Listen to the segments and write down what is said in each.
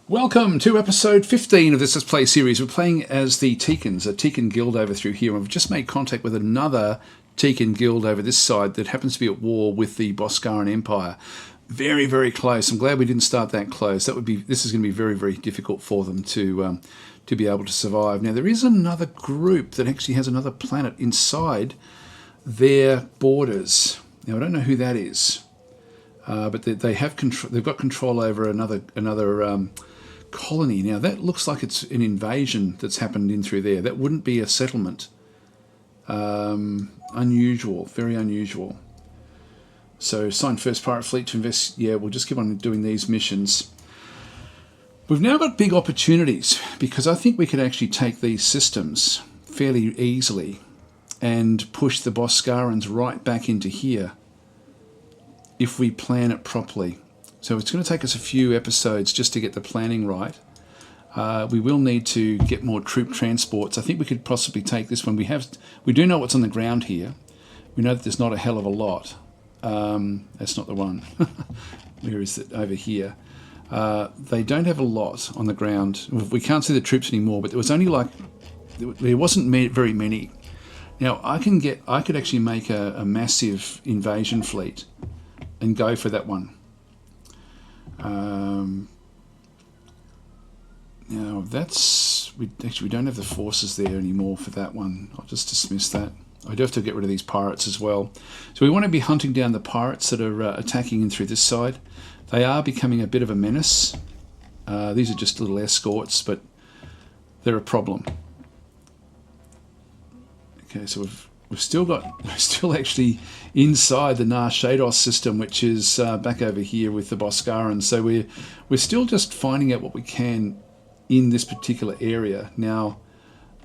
Welcome to episode 15 of this Let's Play series. We're playing as the Teekans, a Teekan guild over through here. And we've just made contact with another Teekan guild over this side that happens to be at war with the Boscaran Empire. Very, very close. I'm glad we didn't start that close. This is going to be very, very difficult for them to be able to survive. Now, there is another group that actually has another planet inside their borders. Now, I don't know who that is, but they have control. They've got control over another colony. Now that looks like it's an invasion that's happened in through there. That wouldn't be a settlement. Unusual, very unusual. So assign first pirate fleet to invest. Yeah, we'll just keep on doing these missions. We've now got big opportunities because I think we could actually take these systems fairly easily and push the Boscarans right back into here if we plan it properly. So it's going to take us a few episodes just to get the planning right. We will need to get more troop transports. I think we could possibly take this one. We do know what's on the ground here. We know that there's not a hell of a lot. That's not the one. Where is it? Over here. They don't have a lot on the ground. We can't see the troops anymore, but there was only there wasn't very many. Now I could actually make a massive invasion fleet and go for that one. Now we don't have the forces there anymore for that one. I'll just dismiss that. I do have to get rid of these pirates as well. So we want to be hunting down the pirates that are attacking in through this side. They are becoming a bit of a menace. These are just little escorts, but they're a problem. Okay, so we're still actually inside the Nar-Shados system, which is back over here with the Boscarans. So we're still just finding out what we can in this particular area. Now,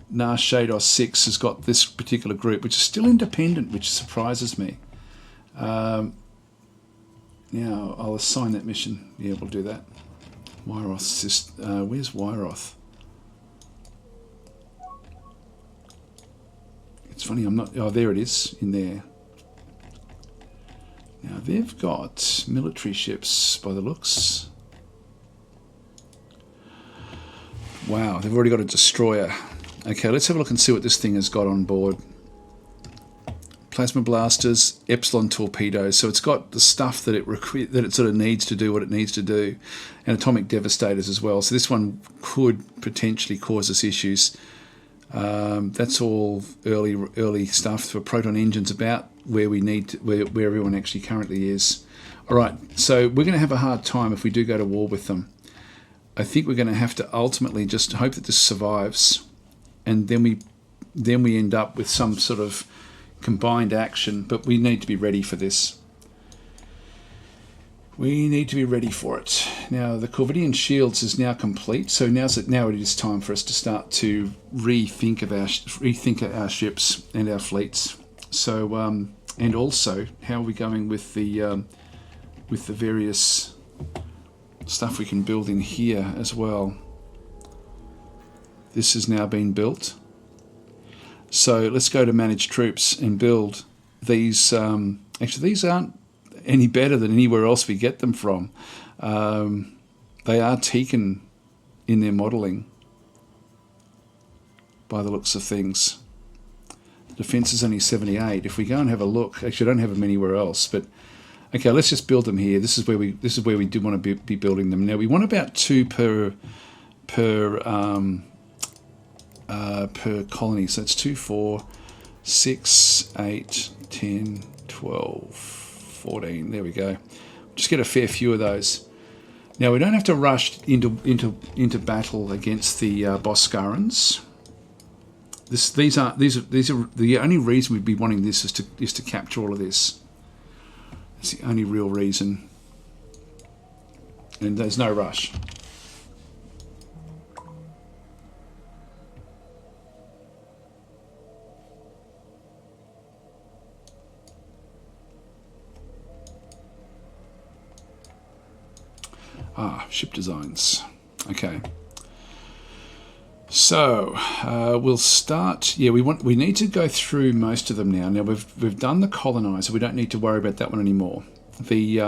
Nar-Shados 6 has got this particular group, which is still independent, which surprises me. Now, I'll assign that mission. Yeah, we'll do that. Wyroth, where's Wyroth? It's funny, I'm not... Oh, there it is, in there. Now, they've got military ships, by the looks. Wow, they've already got a destroyer. Okay, let's have a look and see what this thing has got on board. Plasma blasters, Epsilon torpedoes. So it's got the stuff that it sort of needs to do what it needs to do. And atomic devastators as well. So this one could potentially cause us issues. That's all early stuff for proton engines about where we need to, where everyone actually currently is. All right, so we're going to have a hard time if we do go to war with them. I think we're going to have to ultimately just hope that this survives, and then we end up with some sort of combined action. But we need to be ready for this. We need to be ready for it. Now, the Corvidian shields is now complete, so now it is time for us to start to rethink our ships and our fleets. So, and also, how are we going with the various stuff we can build in here as well? This has now been built. So let's go to manage troops and build these. Actually, these aren't any better than anywhere else we get them from. They are Teekan in their modelling, by the looks of things. The defence is only 78. If we go and have a look, actually I don't have them anywhere else, but okay, let's just build them here. This is where we do want to be building them. Now we want about 2 per colony. So it's 2, 4, 6, 8, 10, 12, 14. There we go. Just get a fair few of those. Now we don't have to rush into battle against the Boscarans. These are the only reason we'd be wanting this is to capture all of this. That's the only real reason. And there's no rush. Ship designs. Okay. So we'll start. Yeah, we need to go through most of them now. Now we've done the colonizer. We don't need to worry about that one anymore. The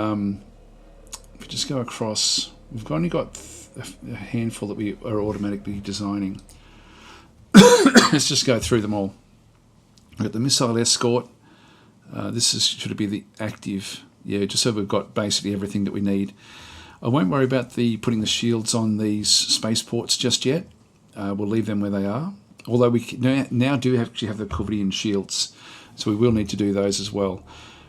if we just go across, we've only got a handful that we are automatically designing. Let's just go through them all. We've got the missile escort. This should be the active. Yeah, just so we've got basically everything that we need. I won't worry about putting the shields on these spaceports just yet. We'll leave them where they are. Although we now do actually have the Corvidian shields, so we will need to do those as well.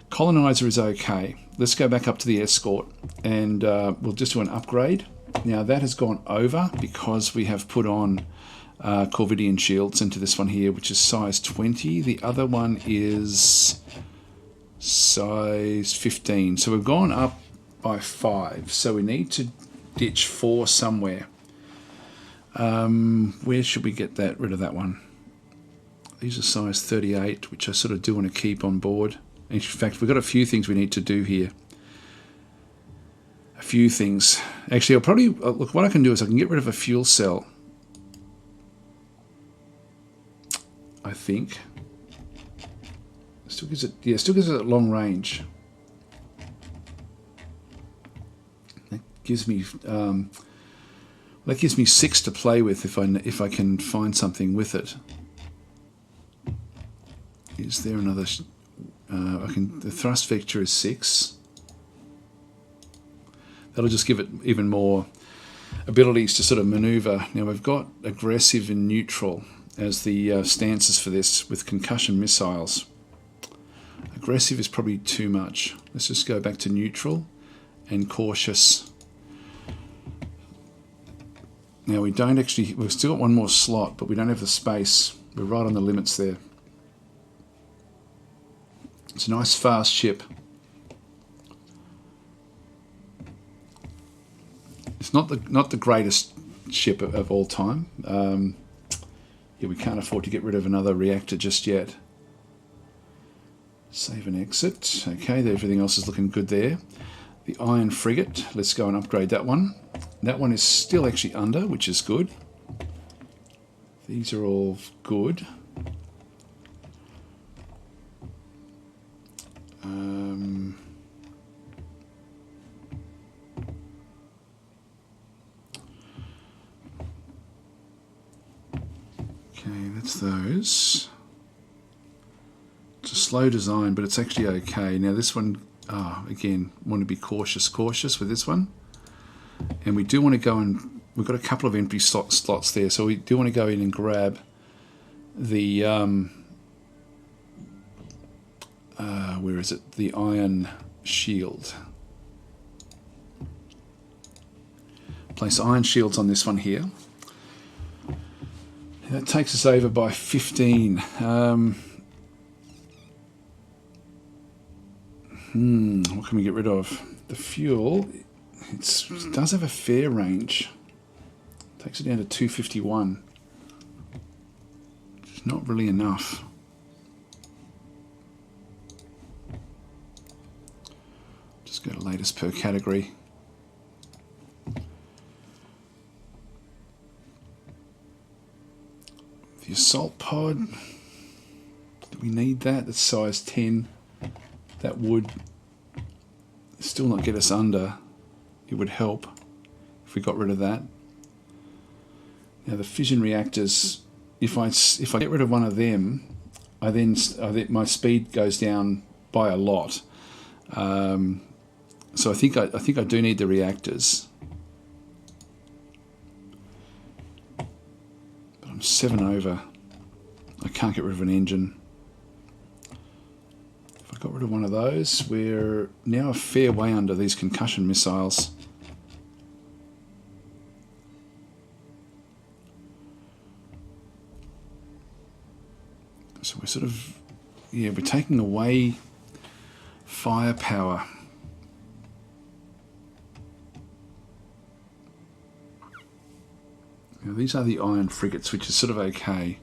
Colonizer is okay. Let's go back up to the escort, and we'll just do an upgrade. Now that has gone over because we have put on Corvidian shields into this one here, which is size 20. The other one is size 15. So we've gone up by 5. So we need to ditch 4 somewhere. Where should we get rid of that one? These are size 38, which I sort of do want to keep on board. In fact, we've got a few things we need to do here. A few things. Actually, I'll probably look. What I can do is I can get rid of a fuel cell. I think. Still gives it. Yeah, still gives it long range. That gives me. That gives me 6 to play with if I can find something with it. Is there another? The thrust vector is 6. That'll just give it even more abilities to sort of maneuver. Now we've got aggressive and neutral as the stances for this with concussion missiles. Aggressive is probably too much. Let's just go back to neutral and cautious. Now we've still got one more slot, but we don't have the space. We're right on the limits there. It's a nice fast ship. It's not the greatest ship of all time. Yeah, we can't afford to get rid of another reactor just yet. Save and exit. Okay, everything else is looking good there. The iron frigate. Let's go and upgrade that one. That one is still actually under, which is good. These are all good. Okay, that's those. It's a slow design, but it's actually okay. Now this one, again, want to be cautious with this one. And we do want to go and we've got a couple of empty slots there, so we do want to go in and grab the where is it? The iron shield. Place iron shields on this one here. That takes us over by 15. What can we get rid of? The fuel. It does have a fair range. Takes it down to 251. It's not really enough. Just go to latest per category. The assault pod. Do we need that? That's size 10. That would still not get us under. It would help if we got rid of that. Now the fission reactors, if I get rid of one of them, my speed goes down by a lot. So I think I do need the reactors. But I'm 7 over. I can't get rid of an engine. If I got rid of one of those, we're now a fair way under these concussion missiles. So we're sort of, we're taking away firepower. Now these are the iron frigates, which is sort of okay.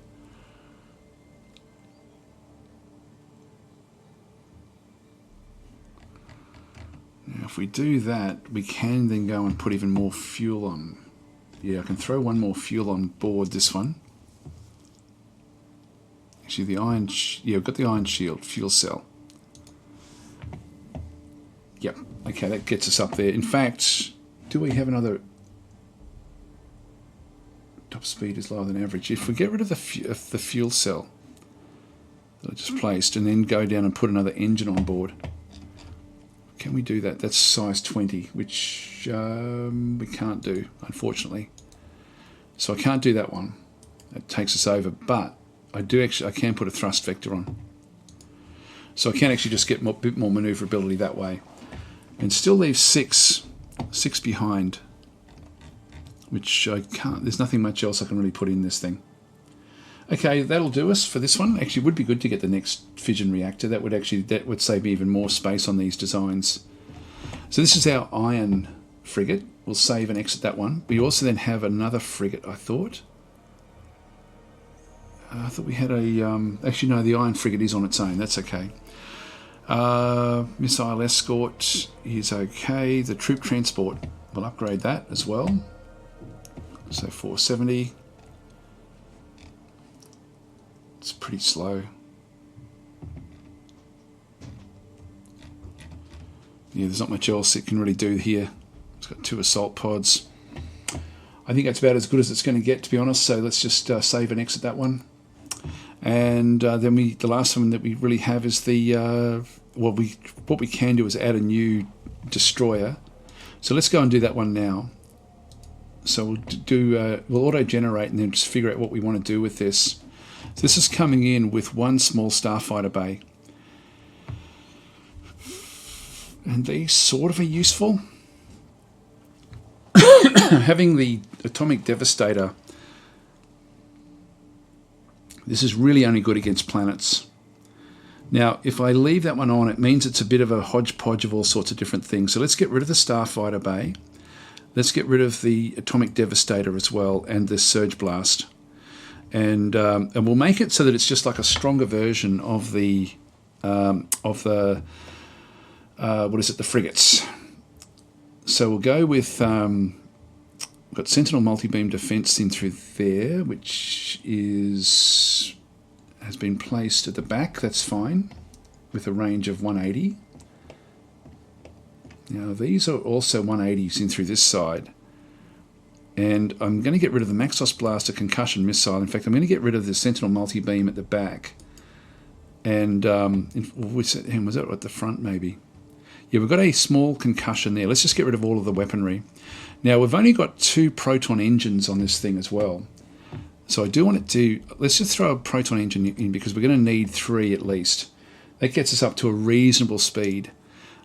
Now if we do that, we can then go and put even more fuel on. Yeah, I can throw one more fuel on board this one. Actually, the iron, I've got the iron shield, fuel cell. Yep, okay, that gets us up there. In fact, do we have another? top speed is lower than average. If we get rid of the fuel cell that I just placed and then go down and put another engine on board, can we do that? That's size 20, which we can't do, unfortunately. So I can't do that one. It takes us over, but I can put a thrust vector on. So I can actually just get a bit more maneuverability that way. And still leave six behind, which I can't, there's nothing much else I can really put in this thing. Okay, that'll do us for this one. Actually, it would be good to get the next fission reactor. That would save me even more space on these designs. So this is our iron frigate. We'll save and exit that one. We also then have another frigate, I thought. I thought we had a... actually, no, the iron frigate is on its own. That's okay. Missile escort is okay. The troop transport, we'll upgrade that as well. So 470. It's pretty slow. Yeah, there's not much else it can really do here. It's got 2 assault pods. I think that's about as good as it's going to get, to be honest. So let's just save and exit that one. And then the last one that we really have is the what we can do is add a new destroyer. So let's go and do that one now. So we'll auto generate and then just figure out what we want to do with this. So this is coming in with 1 small starfighter bay, and these sort of are useful. Having the atomic devastator, this is really only good against planets. Now, if I leave that one on, it means it's a bit of a hodgepodge of all sorts of different things. So let's get rid of the starfighter bay. Let's get rid of the atomic devastator as well, and the surge blast. And we'll make it so that it's just like a stronger version of the what is it, the frigates. So we'll go with we've got Sentinel multi-beam defense in through there, which has been placed at the back. That's fine, with a range of 180. Now these are also 180s in through this side. And I'm going to get rid of the Maxos Blaster concussion missile. In fact, I'm going to get rid of the Sentinel multi-beam at the back. And was that at the front maybe? Yeah, we've got a small concussion there. Let's just get rid of all of the weaponry. Now, we've only got 2 proton engines on this thing as well. So I do want it to... Let's just throw a proton engine in because we're going to need 3 at least. That gets us up to a reasonable speed.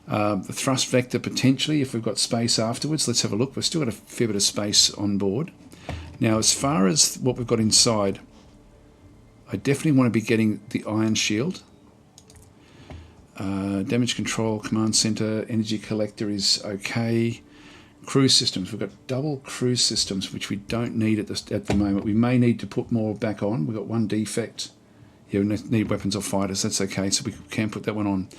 The thrust vector potentially, if we've got space afterwards. Let's have a look. We've still got a fair bit of space on board. Now, as far as what we've got inside, I definitely want to be getting the ion shield. Damage control, command center, energy collector is okay. Cruise systems, we've got double cruise systems, which we don't need at the moment. We may need to put more back on. We've got 1 defect. Yeah, we need weapons or fighters. That's okay, so we can put that one on.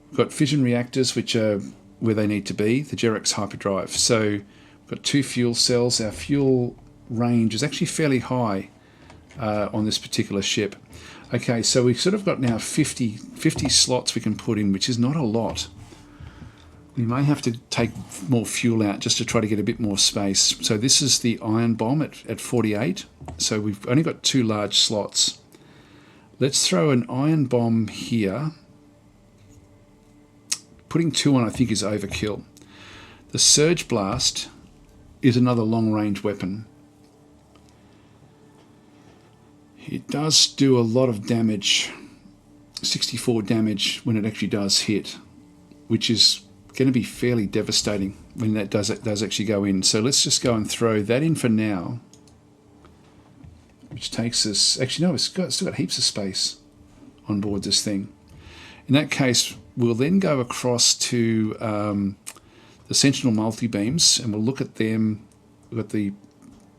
We've got fission reactors, which are where they need to be, the Jerex hyperdrive. So we've got 2 fuel cells. Our fuel range is actually fairly high on this particular ship. Okay, so we've sort of got now 50 slots we can put in, which is not a lot. We may have to take more fuel out just to try to get a bit more space. So this is the iron bomb at 48. So we've only got 2 large slots. Let's throw an iron bomb here. Putting 2 on I think is overkill. The surge blast is another long-range weapon. It does do a lot of damage, 64 damage when it actually does hit, which is going to be fairly devastating when that does actually go in. So let's just go and throw that in for now, which takes us... Actually, no, it's still got heaps of space on board this thing. In that case, we'll then go across to the Sentinel multi-beams, and we'll look at them. We've got the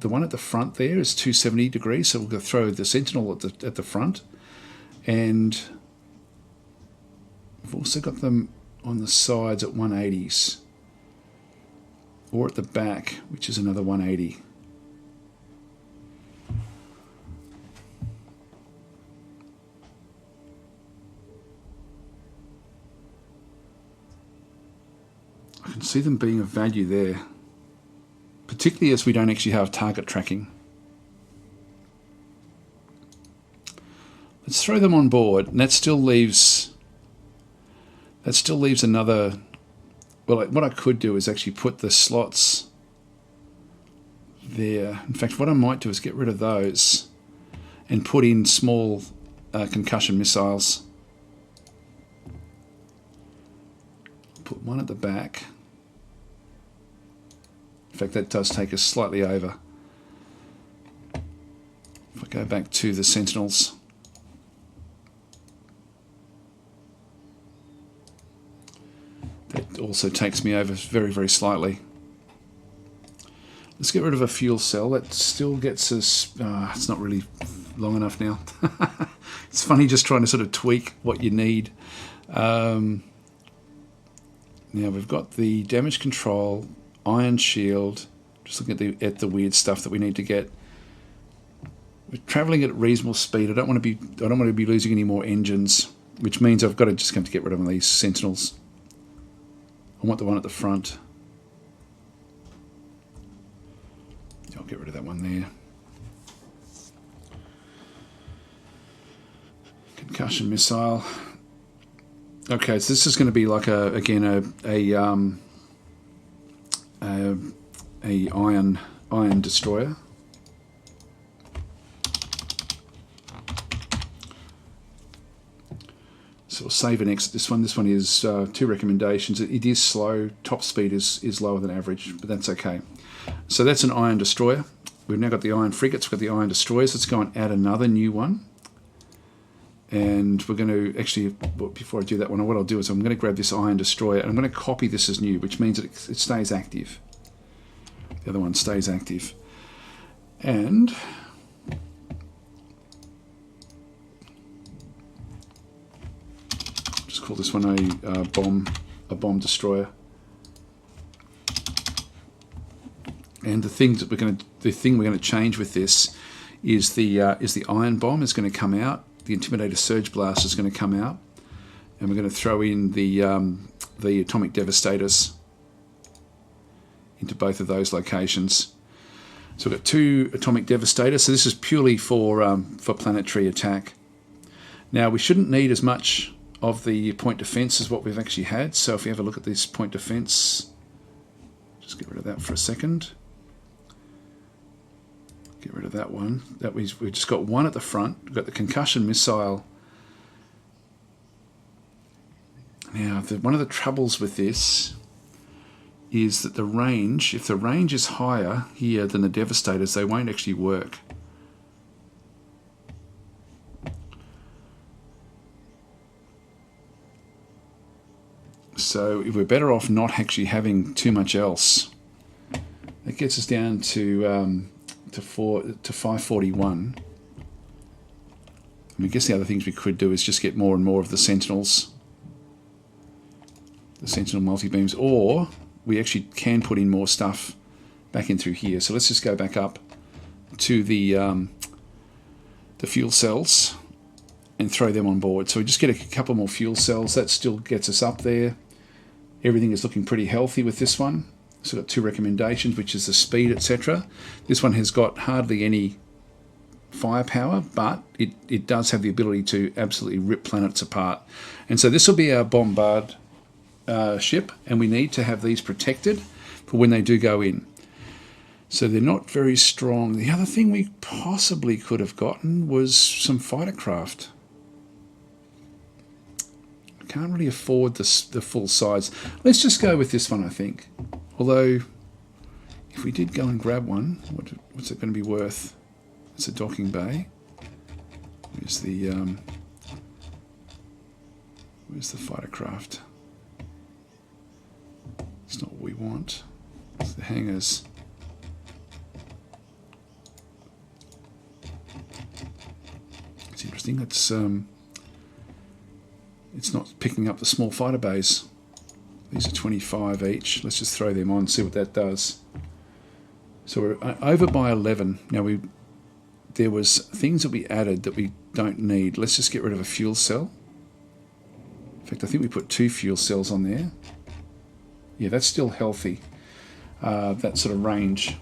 one at the front there is 270 degrees, so we'll go throw the Sentinel at the front, and we've also got them on the sides at 180s, or at the back, which is another 180. I can see them being of value there, particularly as we don't actually have target tracking. Let's throw them on board, and that still leaves another. Well, what I could do is actually put the slots there. In fact, what I might do is get rid of those and put in small concussion missiles. Put one at the back. In fact, that does take us slightly over. If I go back to the Sentinels. That also takes me over very, very slightly. Let's get rid of a fuel cell. That still gets us... it's not really long enough now. It's funny just trying to sort of tweak what you need. Now we've got the damage control, iron shield. Just looking at the weird stuff that we need to get. We're travelling at reasonable speed. I don't want to be losing any more engines, which means I've got to just have to get rid of one of these Sentinels. I want the one at the front. I'll get rid of that one there. Concussion missile. Okay, so this is going to be like a iron destroyer. So we'll save and exit this one. This one is 2 recommendations. It is slow. Top speed is lower than average, but that's okay. So that's an iron destroyer. We've now got the iron frigates. We've got the iron destroyers. Let's go and add another new one. And we're going to actually, before I do that one, what I'll do is I'm going to grab this iron destroyer and I'm going to copy this as new, which means that it stays active. The other one stays active. And just call this one a bomb destroyer. And the thing we're going to change with this is the iron bomb is going to come out. The Intimidator Surge Blast is going to come out, and we're going to throw in the atomic devastators into both of those locations. So we've got 2 atomic devastators. So this is purely for planetary attack. Now we shouldn't need as much of the point defense as what we've actually had. So if we have a look at this point defense, just get rid of that for a second. Get rid of that one. We've just got one at the front. We've got the concussion missile. Now, one of the troubles with this is that the range, if the range is higher here than the devastators, they won't actually work. So we're better off not actually having too much else. That gets us down to 541. I guess the other things we could do is just get more and more of the Sentinels, the Sentinel multi-beams, or we actually can put in more stuff back in through here. So let's just go back up to the fuel cells and throw them on board. So we just get a couple more fuel cells. That still gets us up there. Everything is looking pretty healthy with this one. So we've got 2 recommendations, which is the speed, etc. This one has got hardly any firepower, but it does have the ability to absolutely rip planets apart. And so this will be our bombard ship, and we need to have these protected for when they do go in. So they're not very strong. The other thing we possibly could have gotten was some fighter craft. I can't really afford the full size. Let's just go with this one, I think. Although, if we did go and grab one, what's it going to be worth? It's a docking bay. Where's the fighter craft? It's not what we want. It's the hangars. It's interesting. It's not picking up the small fighter bays. These are 25 each. Let's just throw them on, see what that does. So we're over by 11. Now there was things that we added that we don't need. Let's just get rid of a fuel cell. In fact, I think we put 2 fuel cells on there. Yeah, that's still healthy. That sort of range.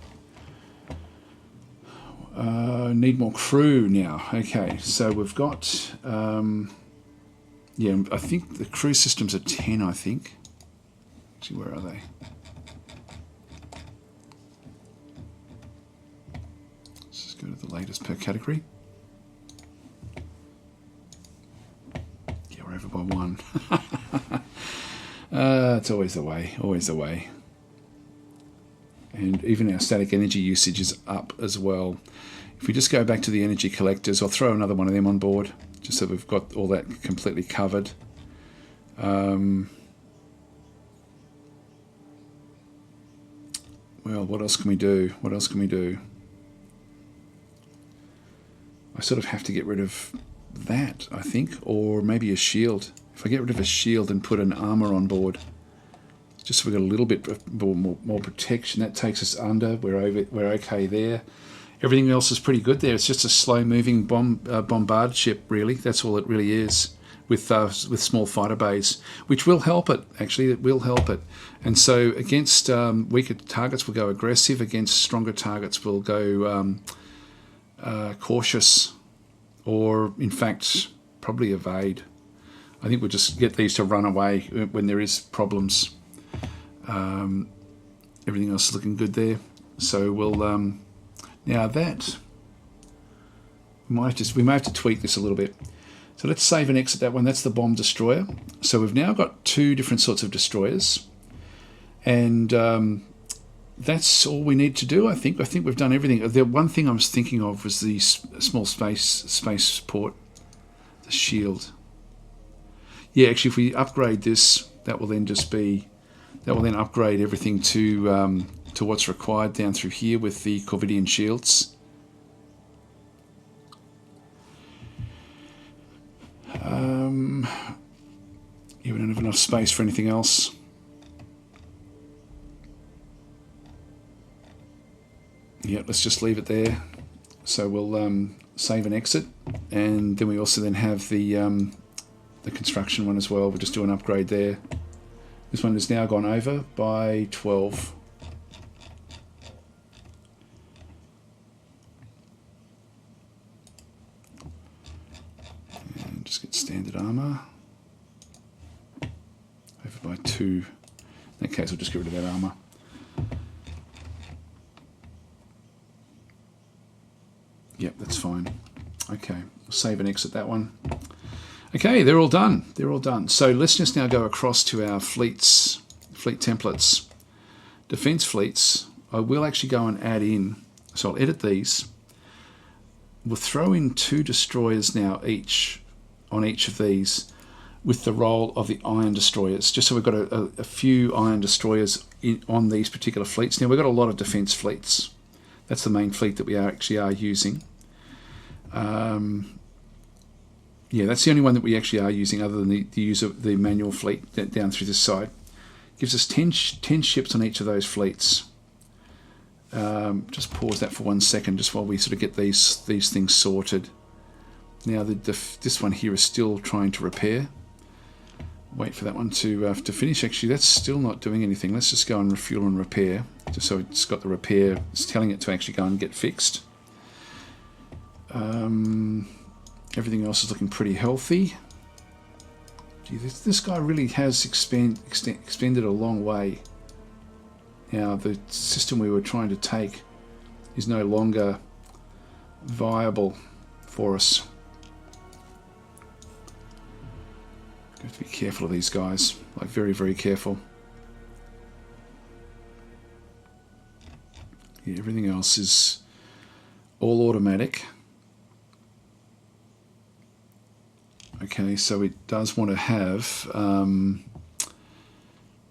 Need more crew now. Okay, so we've got... yeah, I think the crew systems are 10, I think. Actually, where are they? Let's just go to the latest per category. Yeah, we're over by 1. It's always the way, always the way. And even our static energy usage is up as well. If we just go back to the energy collectors, I'll throw another one of them on board, just so we've got all that completely covered. Well, what else can we do? What else can we do? I sort of have to get rid of that, I think, or maybe a shield. If I get rid of a shield and put an armor on board, just so we've got a little bit more protection, that takes us under. We're okay there. Everything else is pretty good there. It's just a slow-moving bombard ship, really. That's all it really is, with small fighter bays, which will help it. Actually, it will help it. And so against weaker targets, we'll go aggressive. Against stronger targets, we'll go cautious, or in fact, probably evade. I think we'll just get these to run away when there is problems. Everything else is looking good there. So we'll now that we may have to tweak this a little bit. So let's save and exit that one. That's the bomb destroyer. So we've now got 2 different sorts of destroyers, and that's all we need to do. I think we've done everything. The one thing I was thinking of was the small space port, the shield. Yeah, actually, if we upgrade this, that will then upgrade everything to what's required down through here with the Corvidian shields. Yeah, we don't have enough space for anything else. Yeah, let's just leave it there. So we'll save and exit, and then we also then have the construction one as well. We'll just do an upgrade there. This one has now gone over by 12. And just get standard armor. Over by 2. In that case, we'll just get rid of that armor. Yep, that's fine. Okay, we'll save and exit that one. Okay, they're all done. They're all done. So let's just now go across to our fleet templates. Defense fleets, I will actually go and add in. So I'll edit these. We'll throw in 2 destroyers now on each of these with the role of the iron destroyers, just so we've got a few iron destroyers on these particular fleets. Now, we've got a lot of defense fleets. That's the main fleet that we actually are using. Yeah, that's the only one that we actually are using, other than the use of the manual fleet down through this side. Gives us 10 ships on each of those fleets. Just pause that for 1 second, just while we sort of get these things sorted. Now, this one here is still trying to repair. Wait for that one to finish. Actually, that's still not doing anything. Let's just go and refuel and repair, just so it's got the repair. It's telling it to actually go and get fixed. Everything else is looking pretty healthy. Gee, this guy really has expanded a long way. Now, the system we were trying to take is no longer viable for us. We have to be careful of these guys, like very, very careful. Yeah, everything else is all automatic. Okay, so it does want to have,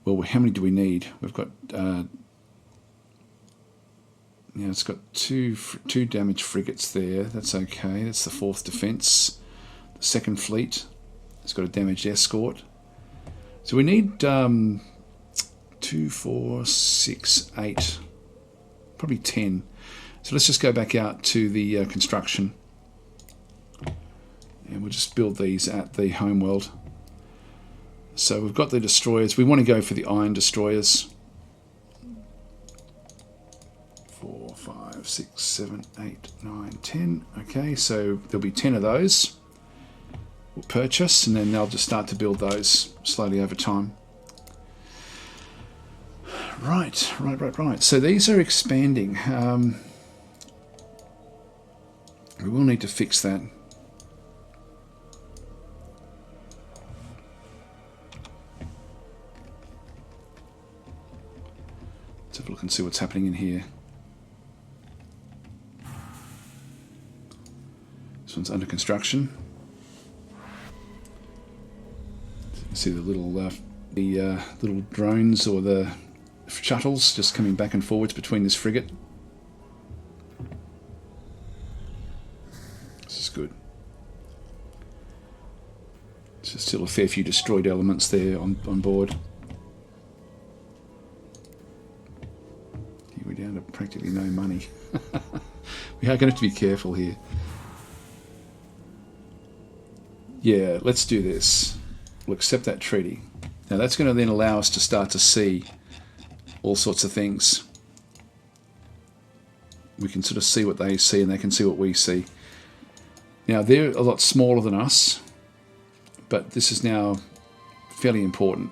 well, how many do we need? We've got, it's got two damaged frigates there. That's okay. That's the 4th defense. The 2nd fleet has got a damaged escort. So we need 2, 4, 6, 8, probably 10. So let's just go back out to the construction. And we'll just build these at the homeworld. So we've got the destroyers. We want to go for the iron destroyers. 4, 5, 5, 6, 7, 8, 9, 10. Okay, so there'll be 10 of those. We'll purchase, and then they'll just start to build those slowly over time. Right. So these are expanding. We will need to fix that. Let's have a look and see what's happening in here. This one's under construction. So you can see the little drones or the shuttles just coming back and forwards between this frigate. This is good. There's still a fair few destroyed elements there on board. We're down to practically no money. We are going to have to be careful here. Yeah, let's do this. We'll accept that treaty. Now that's going to then allow us to start to see all sorts of things. We can sort of see what they see and they can see what we see. Now they're a lot smaller than us, but this is now fairly important.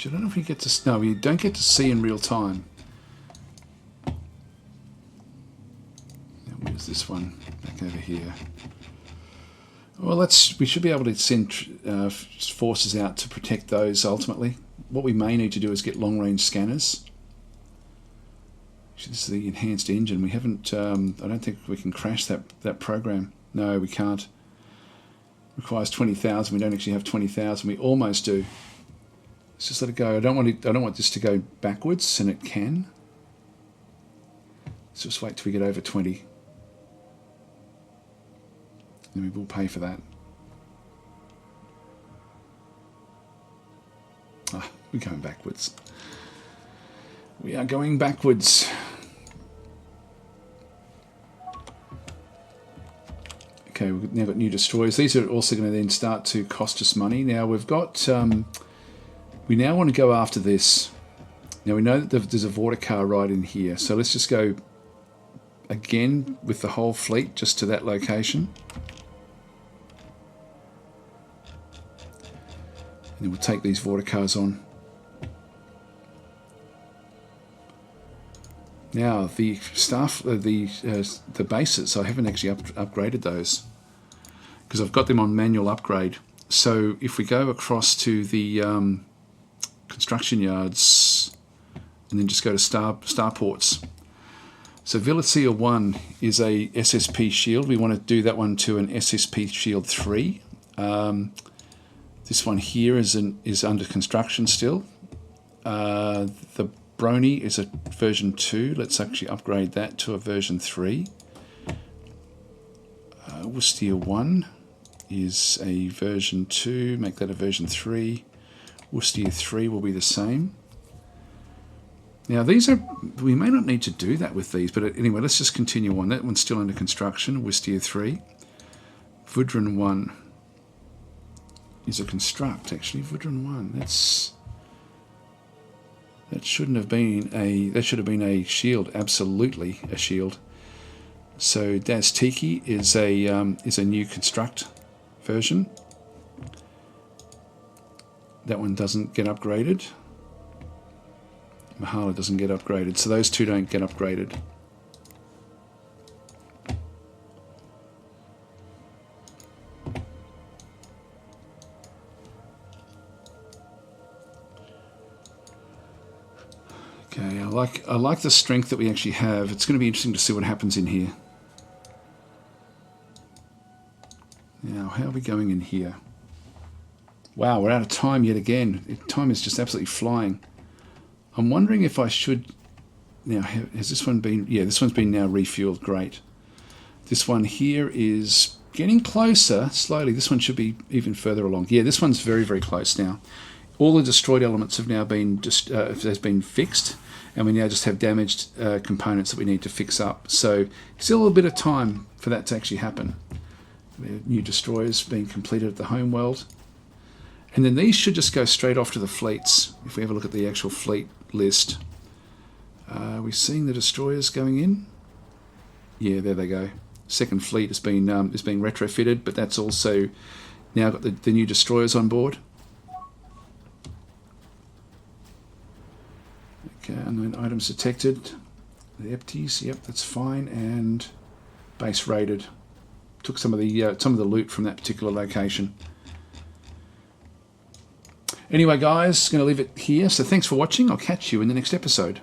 I don't know if we get to... No, we don't get to see in real time. Now, where's this one? Back over here. Well, we should be able to send forces out to protect those ultimately. What we may need to do is get long-range scanners. Actually, this is the enhanced engine. We haven't... I don't think we can crash that program. No, we can't. Requires 20,000. We don't actually have 20,000. We almost do. Let's just let it go. I don't want this to go backwards, and it can. Let's just wait till we get over 20. And we will pay for that. Ah, we're going backwards. We are going backwards. Okay, we've now got new destroyers. These are also going to then start to cost us money. Now we've got... we now want to go after this. Now we know that there's a Vorticar right in here, so let's just go again with the whole fleet just to that location. And then we'll take these Vorticars on. Now the the bases, I haven't actually upgraded those because I've got them on manual upgrade. So if we go across to the construction yards and then just go to starports. So Villacea 1 is a SSP shield. We want to do that one to an SSP shield 3. This one here is under construction still. The Brony is a version 2. Let's actually upgrade that to a version 3. Worcester 1 is a version 2. Make that a version 3. Worcester 3 will be the same. Now these are... We may not need to do that with these, but anyway, let's just continue on. That one's still under construction. Worcester 3. Vudran 1 is a construct, actually. Vudran 1. That shouldn't have been a... That should have been a shield. Absolutely a shield. So DasTeekan is a new construct version. That one doesn't get upgraded. Mahala doesn't get upgraded. So those two don't get upgraded. Okay, I like the strength that we actually have. It's going to be interesting to see what happens in here. Now, how are we going in here? Wow, we're out of time yet again. Time is just absolutely flying. I'm wondering if I should... Now, has this one been... Yeah, this one's been now refueled. Great. This one here is getting closer, slowly. This one should be even further along. Yeah, this one's very, very close now. all the destroyed elements have now been has been fixed, and we now just have damaged components that we need to fix up. So still a little bit of time for that to actually happen. New destroyers being completed at the homeworld. And then these should just go straight off to the fleets. If we have a look at the actual fleet list. Are we seeing the destroyers going in? Yeah, there they go. Second fleet is being retrofitted, but that's also now got the new destroyers on board. Okay, unknown items detected. The empties, yep, that's fine. And base raided. Took some of the loot from that particular location. Anyway, guys, going to leave it here. So thanks for watching. I'll catch you in the next episode.